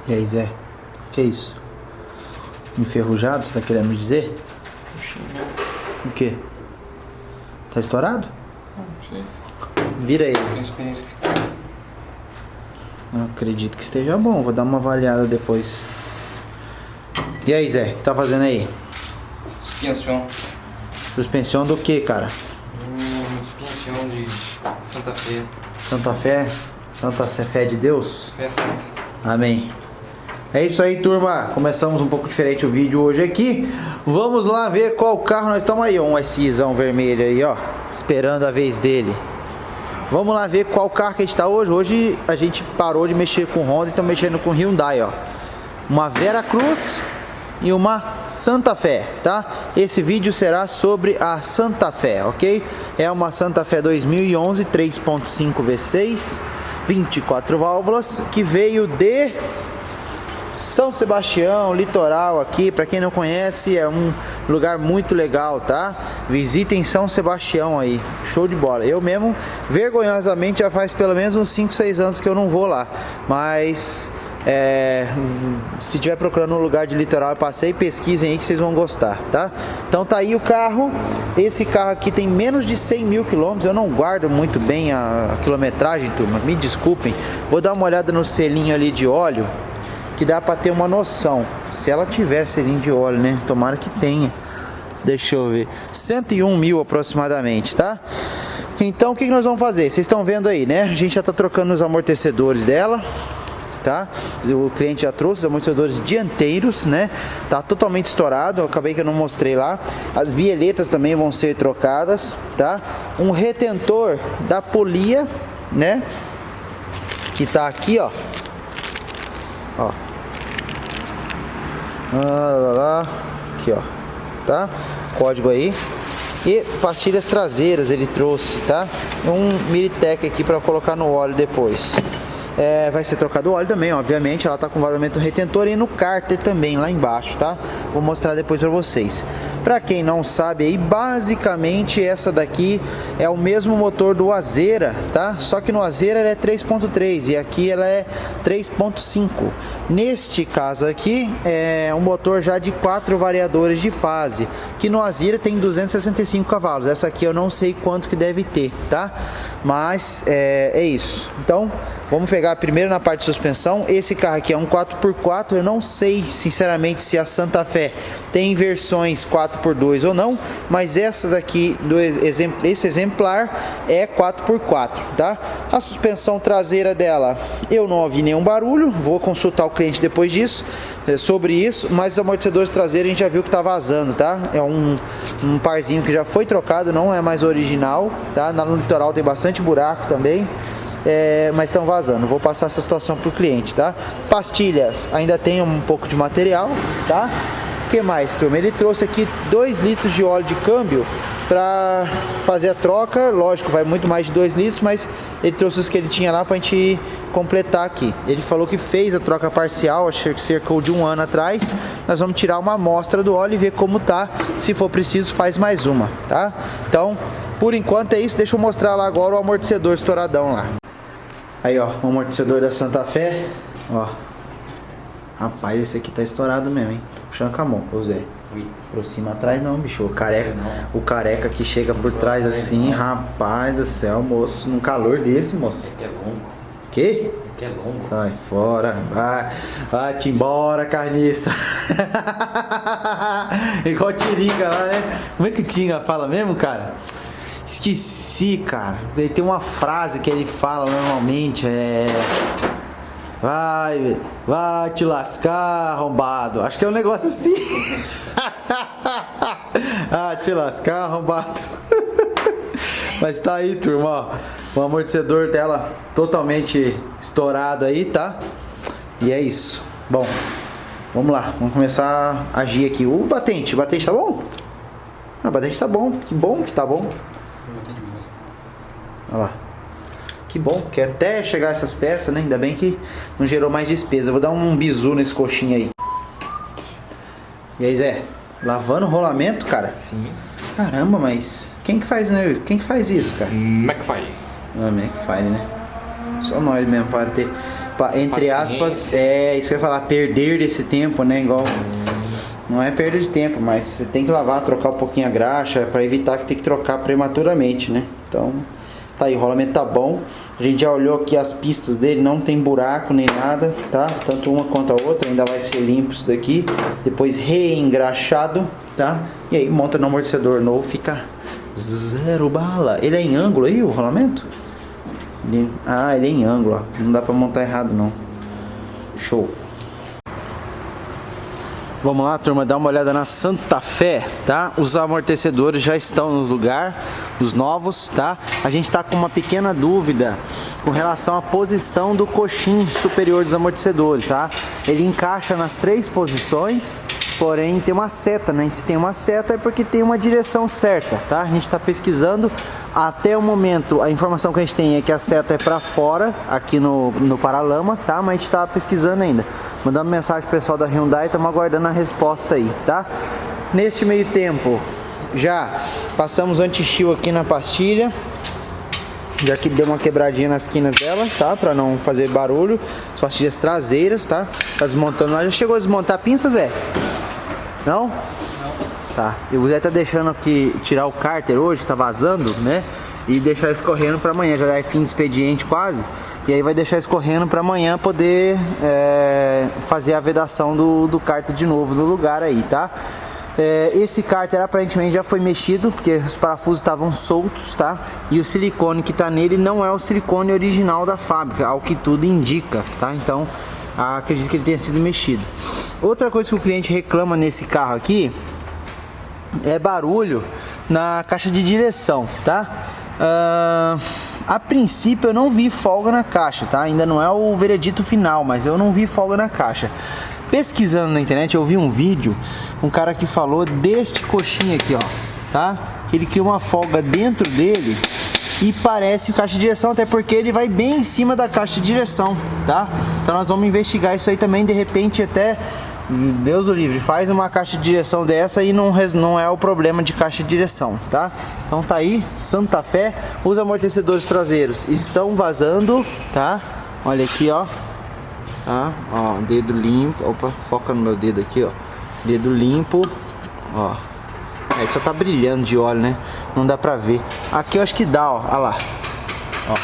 E aí, Zé? Que é isso? Enferrujado, você tá querendo me dizer? O quê? Tá estourado? Não sei. Vira ele. Tem experiência que fica. Não acredito que esteja bom, vou dar uma avaliada depois. E aí, Zé? O que tá fazendo aí? Suspensão. Suspensão do que, cara? Suspensão de Santa Fé. Santa Fé? Santa Fé de Deus? Fé Santa. Amém. É isso aí, turma. Começamos um pouco diferente o vídeo hoje aqui. Vamos lá ver qual carro nós estamos aí. Um SIzão vermelho aí, ó. Esperando a vez dele. Vamos lá ver qual carro que a gente está hoje. Hoje a gente parou de mexer com Honda e estamos mexendo com Hyundai, ó. Uma Veracruz e uma Santa Fé, tá? Esse vídeo será sobre a Santa Fé, ok? É uma Santa Fé 2011 3.5 V6, 24 válvulas, que veio de São Sebastião, litoral aqui. Para quem não conhece, é um lugar muito legal, tá? Visitem São Sebastião aí, show de bola. Eu mesmo, vergonhosamente, já faz pelo menos uns 5, 6 anos que eu não vou lá, mas se estiver procurando um lugar de litoral, passei, pesquisem aí que vocês vão gostar, tá? Então tá aí o carro. Esse carro aqui tem menos de 100 mil quilômetros. Eu não guardo muito bem a quilometragem, turma, me desculpem. Vou dar uma olhada no selinho ali de óleo, que dá para ter uma noção, se ela tiver selinho de óleo, né? Tomara que tenha. Deixa eu ver, 101 mil aproximadamente, tá? Então o que nós vamos fazer? Vocês estão vendo aí, né? A gente já tá trocando os amortecedores dela, tá? O cliente já trouxe os amortecedores dianteiros, né? Tá totalmente estourado, eu acabei que eu não mostrei lá. As bieletas também vão ser trocadas, tá? Um retentor da polia, né? Que tá aqui, ó. Ó. Aqui, ó, tá? Código aí. E pastilhas traseiras ele trouxe, tá? Um Militec aqui para colocar no óleo depois. Vai ser trocado o óleo também, obviamente. Ela tá com vazamento retentor e no cárter também lá embaixo, tá? Vou mostrar depois para vocês. Para quem não sabe aí, basicamente essa daqui é o mesmo motor do Azera, tá? Só que no Azera ela é 3.3 e aqui ela é 3.5. Neste caso aqui é um motor já de 4 variadores de fase, que no Azera tem 265 cavalos. Essa aqui eu não sei quanto que deve ter, tá? Mas é isso. Então vamos pegar primeiro na parte de suspensão. Esse carro aqui é um 4x4. Eu não sei sinceramente se a Santa Fé tem versões 4x2 ou não, mas essa daqui, esse exemplar é 4x4, tá? A suspensão traseira dela, eu não ouvi nenhum barulho. Vou consultar o cliente depois disso, sobre isso, mas os amortecedores traseiros a gente já viu que tá vazando, tá? É um parzinho que já foi trocado, não é mais original, tá? No litoral tem bastante buraco também. Mas estão vazando. Vou passar essa situação para o cliente, tá? Pastilhas, ainda tem um pouco de material, tá? O que mais, turma? Ele trouxe aqui 2 litros de óleo de câmbio para fazer a troca. Lógico, vai muito mais de 2 litros, mas ele trouxe os que ele tinha lá para a gente completar aqui. Ele falou que fez a troca parcial, acho que cerca de 1 ano atrás. Nós vamos tirar uma amostra do óleo e ver como tá. Se for preciso, faz mais uma, tá? Então, por enquanto é isso. Deixa eu mostrar lá agora o amortecedor estouradão lá. Aí, ó, o amortecedor da Santa Fé, ó. Rapaz, esse aqui tá estourado mesmo, hein? Tô puxando com a mão, ô Zé. Aproxima atrás não, bicho. O careca que chega por trás assim, rapaz do céu, moço. Num calor desse, moço. É que é longo. Que? É que é longo. Sai fora, vai-te embora, carniça. Igual Tiringa lá, né? Como é que o Tinga fala mesmo, cara? Esqueci, cara. Ele tem uma frase que ele fala normalmente, vai te lascar, arrombado. Acho que é um negócio assim. Te lascar, arrombado. Mas tá aí, turma, ó. O amortecedor dela totalmente estourado aí, tá? E é isso. Bom, vamos lá. Vamos começar a agir aqui. O batente tá bom? O batente tá bom. Que bom que tá bom. Olha lá. Que bom, que até chegar essas peças, né? Ainda bem que não gerou mais despesa. Eu vou dar um bizu nesse coxinho aí. E aí, Zé? Lavando o rolamento, cara? Sim. Caramba, mas quem que faz, né? Quem que faz isso, cara? McFly. Ah, McFly, né? Só nós mesmo para ter. entre aspas, isso que eu ia falar, perder esse tempo, né? Igual, não é perda de tempo, mas você tem que lavar, trocar um pouquinho a graxa para evitar que tem que trocar prematuramente, né? Então, tá aí, o rolamento tá bom. A gente já olhou aqui as pistas dele, não tem buraco nem nada, tá? Tanto uma quanto a outra, ainda vai ser limpo isso daqui. Depois reengraxado, tá? E aí monta no amortecedor novo, fica zero bala. Ele é em ângulo aí, o rolamento? Ele é em ângulo, ó. Não dá pra montar errado, não. Show. Vamos lá, turma, dar uma olhada na Santa Fé, tá? Os amortecedores já estão no lugar, os novos, tá? A gente tá com uma pequena dúvida com relação à posição do coxim superior dos amortecedores, tá? Ele encaixa nas 3 posições, porém tem uma seta, né? Se tem uma seta é porque tem uma direção certa, tá? A gente tá pesquisando. Até o momento, a informação que a gente tem é que a seta é para fora, aqui no paralama, tá? Mas a gente tá pesquisando ainda. Mandando mensagem pro pessoal da Hyundai, estamos aguardando a resposta aí, tá? Neste meio tempo, já passamos anti-chill aqui na pastilha, já que deu uma quebradinha nas quinas dela, tá? Para não fazer barulho. As pastilhas traseiras, tá? Tá desmontando lá. Já chegou a desmontar a pinça, Zé? Não? Tá, e o Zé tá deixando aqui tirar o cárter hoje, tá vazando, né? E deixar escorrendo para amanhã, já é fim de expediente quase. E aí vai deixar escorrendo para amanhã poder fazer a vedação do cárter de novo no lugar aí, tá? Esse cárter aparentemente já foi mexido, porque os parafusos estavam soltos, tá? E o silicone que tá nele não é o silicone original da fábrica, ao que tudo indica, tá? Então, acredito que ele tenha sido mexido. Outra coisa que o cliente reclama nesse carro aqui é barulho na caixa de direção, tá? A princípio eu não vi folga na caixa, tá? Ainda não é o veredito final, mas eu não vi folga na caixa. Pesquisando na internet eu vi um vídeo, um cara que falou deste coxinha aqui, ó, tá? Que ele cria uma folga dentro dele e parece caixa de direção, até porque ele vai bem em cima da caixa de direção, tá? Então nós vamos investigar isso aí também, de repente até... Deus do livre, faz uma caixa de direção dessa e não é o problema de caixa de direção, tá? Então tá aí, Santa Fé. Os amortecedores traseiros estão vazando, tá? Olha aqui, ó. Tá? Ó, dedo limpo. Opa, foca no meu dedo aqui, ó. Dedo limpo. Ó. Aí só tá brilhando de óleo, né? Não dá pra ver. Aqui eu acho que dá, ó. Olha lá. Ó.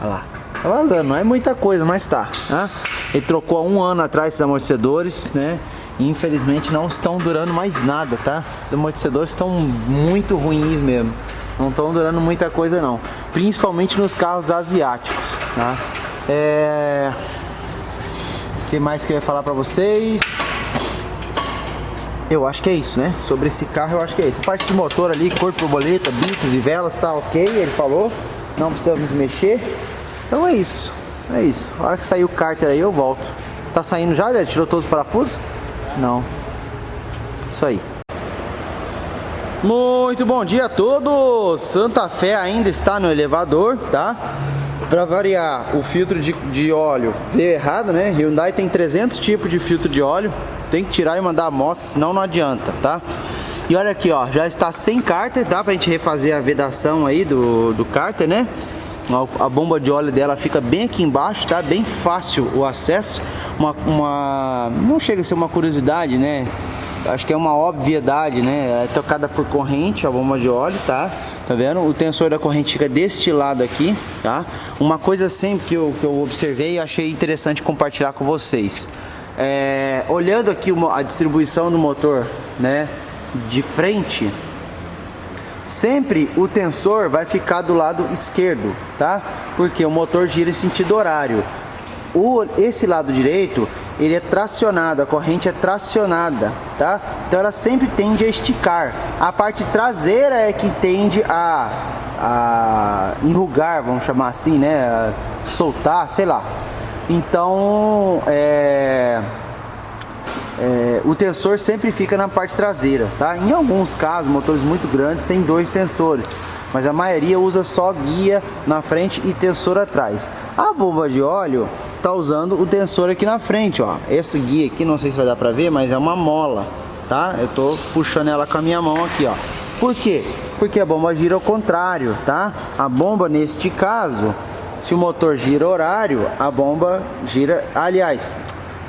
Olha lá. Tá vazando, não é muita coisa, mas tá. Tá? Ele trocou há 1 ano atrás esses amortecedores, né? E infelizmente não estão durando mais nada, tá? Esses amortecedores estão muito ruins mesmo. Não estão durando muita coisa não. Principalmente nos carros asiáticos, tá? O que mais que eu ia falar pra vocês? Eu acho que é isso, né? Sobre esse carro eu acho que é isso. A parte de motor ali, corpo, borboleta, bicos e velas, tá ok, ele falou. Não precisamos mexer. Então é isso. É isso, a hora que sair o cárter aí eu volto. Tá saindo já, ele tirou todos os parafusos? Não. Isso aí. Muito bom dia a todos. Santa Fé ainda está no elevador, tá? Pra variar, o filtro de óleo veio errado, né? Hyundai tem 300 tipos de filtro de óleo. Tem que tirar e mandar a amostra, senão não adianta, tá? E olha aqui, ó, já está sem cárter, tá? Pra gente refazer a vedação aí do cárter, né? A bomba de óleo dela fica bem aqui embaixo, tá? Bem fácil o acesso. Não chega a ser uma curiosidade, né? Acho que é uma obviedade, né? É tocada por corrente a bomba de óleo, tá? Tá vendo? O tensor da corrente fica deste lado aqui, tá? Uma coisa sempre que eu observei e achei interessante compartilhar com vocês. Olhando aqui a distribuição do motor, né? De frente... Sempre o tensor vai ficar do lado esquerdo, tá? Porque o motor gira em sentido horário. Esse lado direito, ele é tracionado, a corrente é tracionada, tá? Então ela sempre tende a esticar. A parte traseira é que tende a enrugar, vamos chamar assim, né? A soltar, sei lá. Então, o tensor sempre fica na parte traseira, tá? Em alguns casos, motores muito grandes tem 2 tensores, mas a maioria usa só guia na frente e tensor atrás. A bomba de óleo tá usando o tensor aqui na frente, ó. Esse guia aqui, não sei se vai dar pra ver, mas é uma mola, tá? Eu tô puxando ela com a minha mão aqui, ó. Por quê? Porque a bomba gira ao contrário, tá? A bomba, neste caso, se o motor gira horário, a bomba gira, aliás,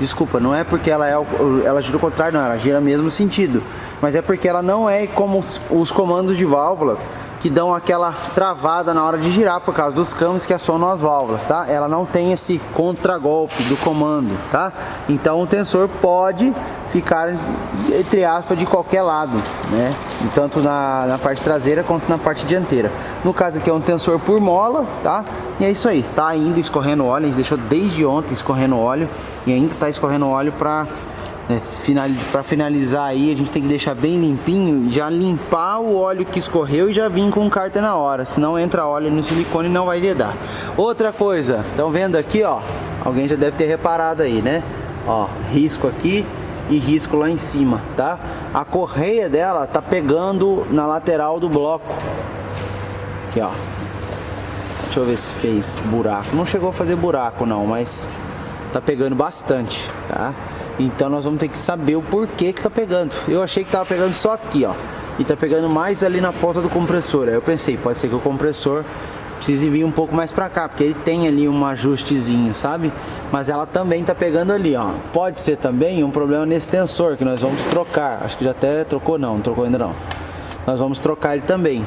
desculpa, não é porque ela gira o contrário, não, ela gira no mesmo sentido, mas é porque ela não é como os comandos de válvulas que dão aquela travada na hora de girar por causa dos câmbios que acionam as válvulas, tá? Ela não tem esse contragolpe do comando, tá? Então o tensor pode ficar, entre aspas, de qualquer lado, né? Tanto na parte traseira quanto na parte dianteira. No caso aqui é um tensor por mola, tá? E é isso aí, tá ainda escorrendo óleo, a gente deixou desde ontem escorrendo óleo e ainda tá escorrendo óleo para finalizar aí. A gente tem que deixar bem limpinho, já limpar o óleo que escorreu e já vir com o cárter na hora, senão entra óleo no silicone e não vai vedar. Outra coisa, estão vendo aqui, ó, alguém já deve ter reparado aí, né? Ó, risco aqui e risco lá em cima, tá? A correia dela tá pegando na lateral do bloco aqui, ó. Deixa eu ver se fez buraco. Não chegou a fazer buraco não, mas tá pegando bastante, tá? Então nós vamos ter que saber o porquê que tá pegando. Eu achei que tava pegando só aqui, ó, e tá pegando mais ali na ponta do compressor. Aí eu pensei, pode ser que o compressor precise vir um pouco mais pra cá, porque ele tem ali um ajustezinho, sabe? Mas ela também tá pegando ali, ó. Pode ser também um problema nesse tensor que nós vamos trocar. Acho que já até trocou, não trocou ainda não. Nós vamos trocar ele também,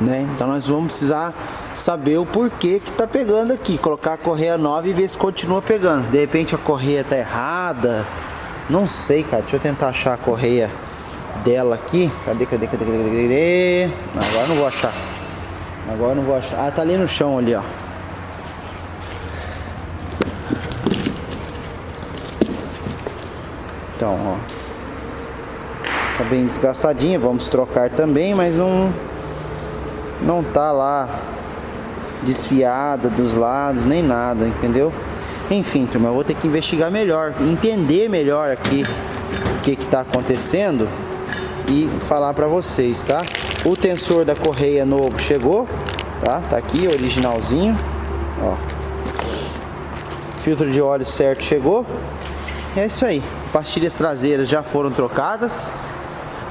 né? Então nós vamos precisar saber o porquê que tá pegando aqui, colocar a correia nova e ver se continua pegando. De repente a correia tá errada, não sei, cara. Deixa eu tentar achar a correia dela aqui. Cadê? Agora não vou achar. Ah, tá ali no chão ali, ó. Então, ó, tá bem desgastadinha, vamos trocar também, mas não tá lá desfiada dos lados nem nada, entendeu? Enfim, turma, eu vou ter que investigar melhor, entender melhor aqui o que tá acontecendo e falar pra vocês, tá? O tensor da correia novo chegou, tá? Tá aqui, originalzinho, ó. Filtro de óleo certo chegou. E é isso aí. Pastilhas traseiras já foram trocadas.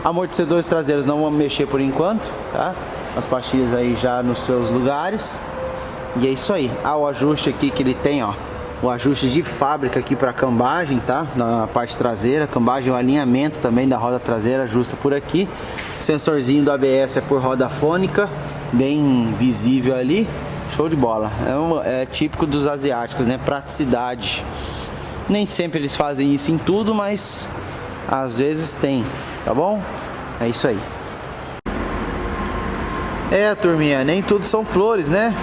Amortecedores traseiros não vamos mexer por enquanto, tá? As pastilhas aí já nos seus lugares. E é isso aí. Ah, o ajuste aqui que ele tem, ó, o ajuste de fábrica aqui para cambagem, tá? Na parte traseira, cambagem, o alinhamento também da roda traseira ajusta por aqui. Sensorzinho do ABS é por roda fônica, bem visível ali. Show de bola. É típico dos asiáticos, né? Praticidade. Nem sempre eles fazem isso em tudo, mas às vezes tem, tá bom? É isso aí. É, turminha, nem tudo são flores, né?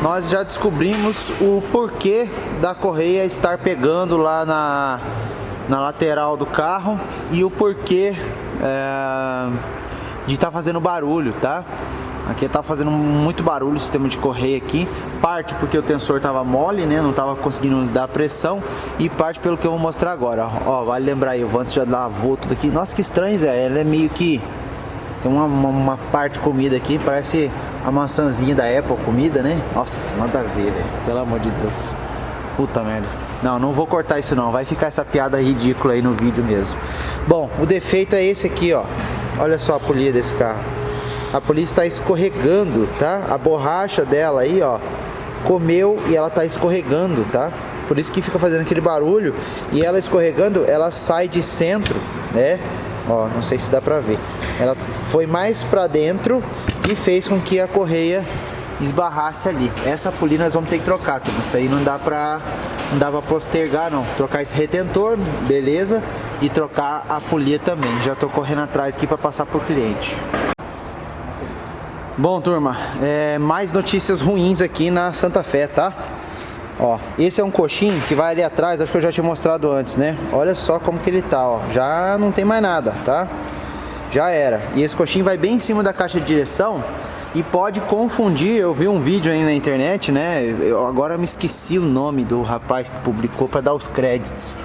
Nós já descobrimos o porquê da correia estar pegando lá na lateral do carro e o porquê de estar fazendo barulho, tá? Aqui tá fazendo muito barulho o sistema de correia aqui. Parte porque o tensor tava mole, né? Não tava conseguindo dar pressão. E parte pelo que eu vou mostrar agora. Ó, vale lembrar aí, o Vantos já lavou tudo aqui. Nossa, que estranho, Zé. Ela é meio que... Tem uma parte de comida aqui, parece a maçãzinha da Apple comida, né? Nossa, nada a ver, velho. Pelo amor de Deus. Puta merda. Não vou cortar isso não. Vai ficar essa piada ridícula aí no vídeo mesmo. Bom, o defeito é esse aqui, ó. Olha só a polia desse carro. A polia está escorregando, tá? A borracha dela aí, ó, comeu e ela tá escorregando, tá? Por isso que fica fazendo aquele barulho. E ela escorregando, ela sai de centro, né? Ó, não sei se dá pra ver. Ela foi mais pra dentro e fez com que a correia esbarrasse ali. Essa polia nós vamos ter que trocar, turma. Isso aí não dá pra postergar, não. Trocar esse retentor, beleza. E trocar a polia também. Já tô correndo atrás aqui pra passar pro cliente. Bom, turma, mais notícias ruins aqui na Santa Fé, tá? Ó, esse é um coxinho que vai ali atrás, acho que eu já tinha mostrado antes, né? Olha só como que ele tá, ó. Já não tem mais nada, tá? Já era. E esse coxinho vai bem em cima da caixa de direção e pode confundir. Eu vi um vídeo aí na internet, né? Eu agora me esqueci o nome do rapaz que publicou para dar os créditos.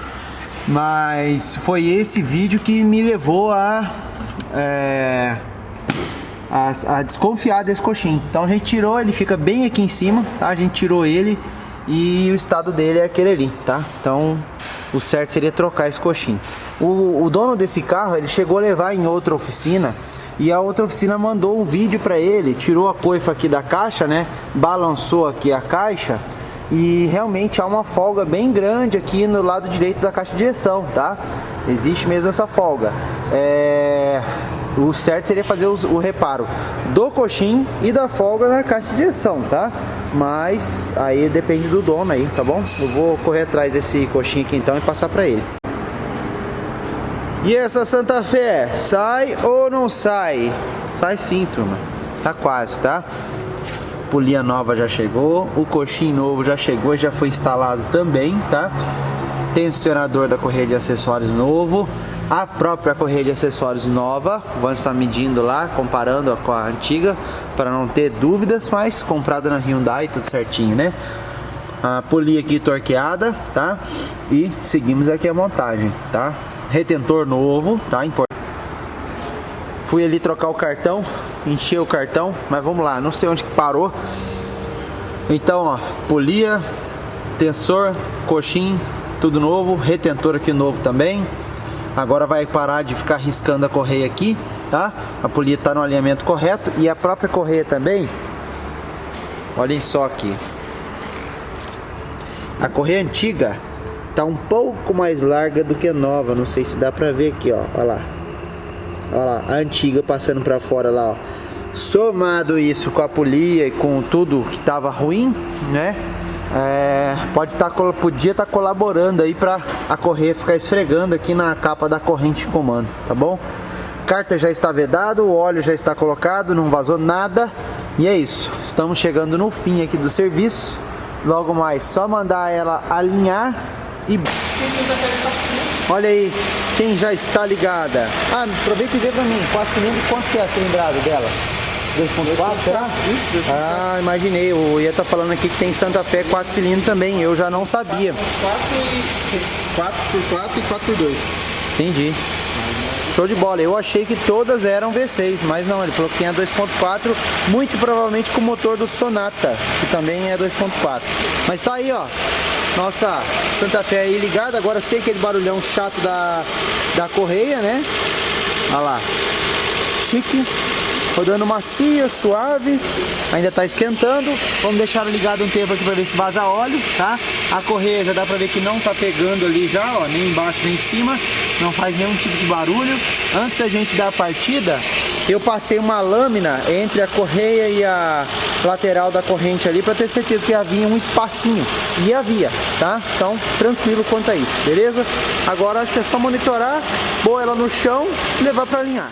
Mas foi esse vídeo que me levou a desconfiar desse coxinho. Então a gente tirou, ele fica bem aqui em cima, tá? A gente tirou ele e o estado dele é aquele ali, tá? Então o certo seria trocar esse coxim. O dono desse carro, ele chegou a levar em outra oficina e a outra oficina mandou um vídeo para ele, tirou a coifa aqui da caixa, né? Balançou aqui a caixa e realmente há uma folga bem grande aqui no lado direito da caixa de direção, tá? Existe mesmo essa folga. O certo seria fazer o reparo do coxim e da folga na caixa de direção, tá? Mas aí depende do dono aí, tá bom? Eu vou correr atrás desse coxim aqui então e passar pra ele. E essa Santa Fé, sai ou não sai? Sai sim, turma. Tá quase, tá? Polia nova já chegou, o coxim novo já chegou e já foi instalado também, tá? Tensionador da correia de acessórios novo, a própria correia de acessórios nova. Vamos estar medindo lá, comparando com a antiga, para não ter dúvidas, mas comprada na Hyundai, tudo certinho, né? A polia aqui torqueada, tá? E seguimos aqui a montagem, tá? Retentor novo, tá? Importante. Fui ali trocar o cartão, encher o cartão, mas vamos lá, não sei onde que parou. Então, ó, polia, tensor, coxim, tudo novo, retentor aqui novo também. Agora vai parar de ficar riscando a correia aqui, tá? A polia tá no alinhamento correto e a própria correia também. Olhem só aqui. A correia antiga tá um pouco mais larga do que a nova, não sei se dá pra ver aqui, ó, olha lá. Olha lá, a antiga passando pra fora lá, ó. Somado isso com a polia e com tudo que tava ruim, né? Podia estar colaborando aí para a correia ficar esfregando aqui na capa da corrente de comando, tá bom? Cárter já está vedado, o óleo já está colocado, não vazou nada. E é isso, estamos chegando no fim aqui do serviço. Logo mais, só mandar ela alinhar e... Olha aí, quem já está ligada. Ah, aproveita e vê pra mim, 4 cilindros, quanto que é a cilindrada dela? 2.4, será? Isso, 2.4. Ah, imaginei, o Ia tá falando aqui que tem Santa Fé 4 cilindros também, eu já não sabia. 4x4 e 4x2. Entendi. Show de bola, eu achei que todas eram V6, mas não, ele falou que tem a 2.4, muito provavelmente com o motor do Sonata, que também é 2.4. Mas tá aí, ó, nossa Santa Fé aí ligada, agora sem aquele barulhão chato da correia, né? Olha lá, chique. Rodando macia, suave, ainda tá esquentando. Vamos deixar ligado um tempo aqui para ver se vaza óleo, tá? A correia já dá para ver que não tá pegando ali já, ó, nem embaixo nem em cima, não faz nenhum tipo de barulho. Antes da gente dar a partida, eu passei uma lâmina entre a correia e a lateral da corrente ali para ter certeza que havia um espacinho, e havia, tá? Então, tranquilo quanto a isso, beleza? Agora acho que é só monitorar, pôr ela no chão e levar para alinhar.